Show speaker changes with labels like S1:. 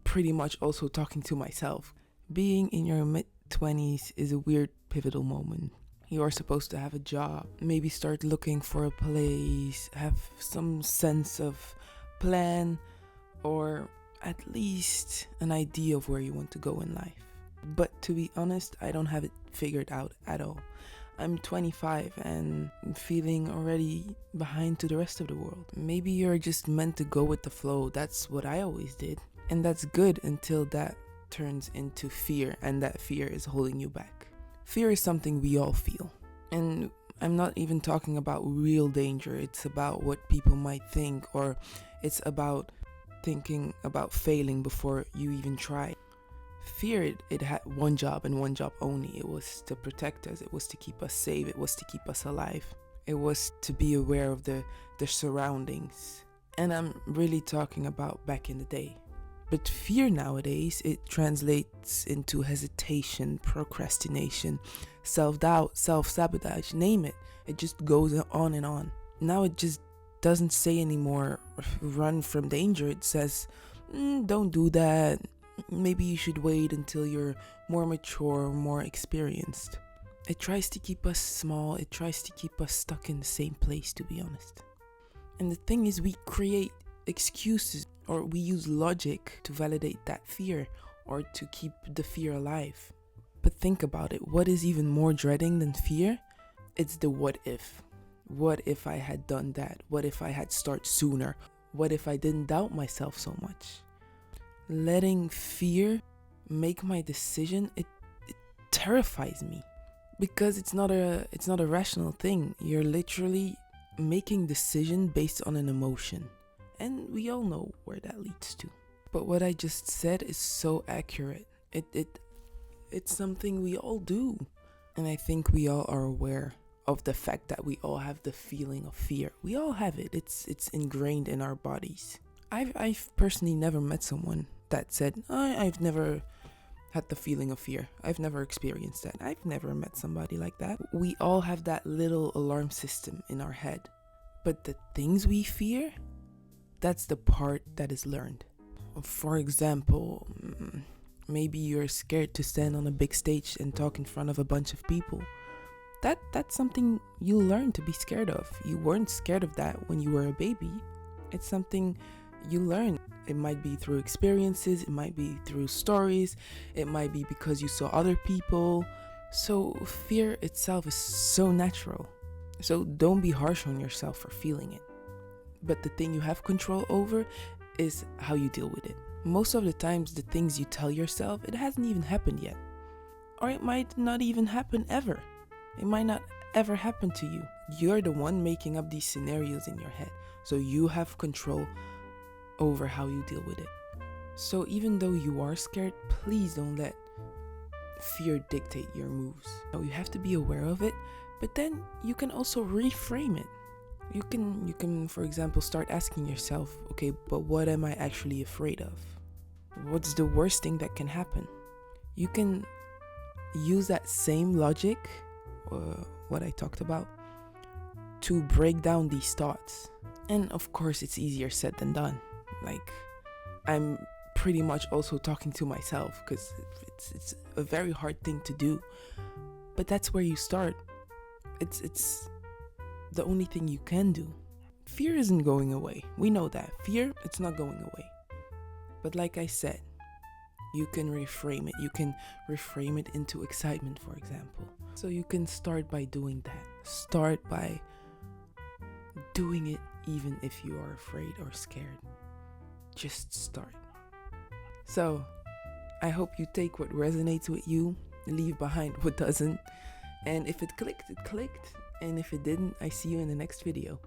S1: Pretty much also talking to myself. Being in your mid-20s is a weird pivotal moment. You are supposed to have a job, maybe start looking for a place, have some sense of plan, or at least an idea of where you want to go in life. But to be honest, I don't have it figured out at all. I'm 25 and feeling already behind to the rest of the world. Maybe you're just meant to go with the flow. That's what I always did. And that's good until that turns into fear, and that fear is holding you back. Fear is something we all feel. And I'm not even talking about real danger. It's about what people might think, or it's about thinking about failing before you even try. Fear, it had one job and one job only. It was to protect us. It was to keep us safe. It was to keep us alive. It was to be aware of the surroundings. And I'm really talking about back in the day. But fear nowadays, it translates into hesitation, procrastination, self-doubt, self-sabotage, name it. It just goes on and on. Now it just doesn't say anymore, run from danger. It says, don't do that. Maybe you should wait until you're more mature, more experienced. It tries to keep us small. It tries to keep us stuck in the same place, to be honest. And the thing is, we create excuses, or we use logic to validate that fear, or to keep the fear alive. But think about it. What is even more dreading than fear? It's the what if. What if I had done that? What if I had started sooner? What if I didn't doubt myself so much? Letting fear make my decision, it terrifies me, because it's not a rational thing. You're literally making decision based on an emotion, and we all know where that leads to. But what I just said is so accurate. It's something we all do, and I think we all are aware of the fact that we all have the feeling of fear. We all have it. It's ingrained in our bodies. I've personally never met someone that said, I've never had the feeling of fear. I've never experienced that. I've never met somebody like that. We all have that little alarm system in our head. But the things we fear, that's the part that is learned. For example, maybe you're scared to stand on a big stage and talk in front of a bunch of people. That's something you learn to be scared of. You weren't scared of that when you were a baby. It's something you learn. It might be through experiences, it might be through stories, it might be because you saw other people. So fear itself is so natural. So don't be harsh on yourself for feeling it. But the thing you have control over is how you deal with it. Most of the times, the things you tell yourself, it hasn't even happened yet. Or it might not even happen ever. It might not ever happen to you. You're the one making up these scenarios in your head. So you have control over how you deal with it. So even though you are scared, please don't let fear dictate your moves. You have to be aware of it, but then you can also reframe it. You can, for example, start asking yourself, okay, but what am I actually afraid of? What's the worst thing that can happen? You can use that same logic, what I talked about, to break down these thoughts. And of course, it's easier said than done. Like, I'm pretty much also talking to myself, because it's a very hard thing to do. But that's where you start. It's the only thing you can do. Fear isn't going away. We know that. Fear, it's not going away. But like I said, you can reframe it. You can reframe it into excitement, for example. So you can start by doing that. Start by doing it even if you are afraid or scared. Just start. So I hope you take what resonates with you, leave behind what doesn't. And if it clicked, it clicked. And if it didn't, I see you in the next video.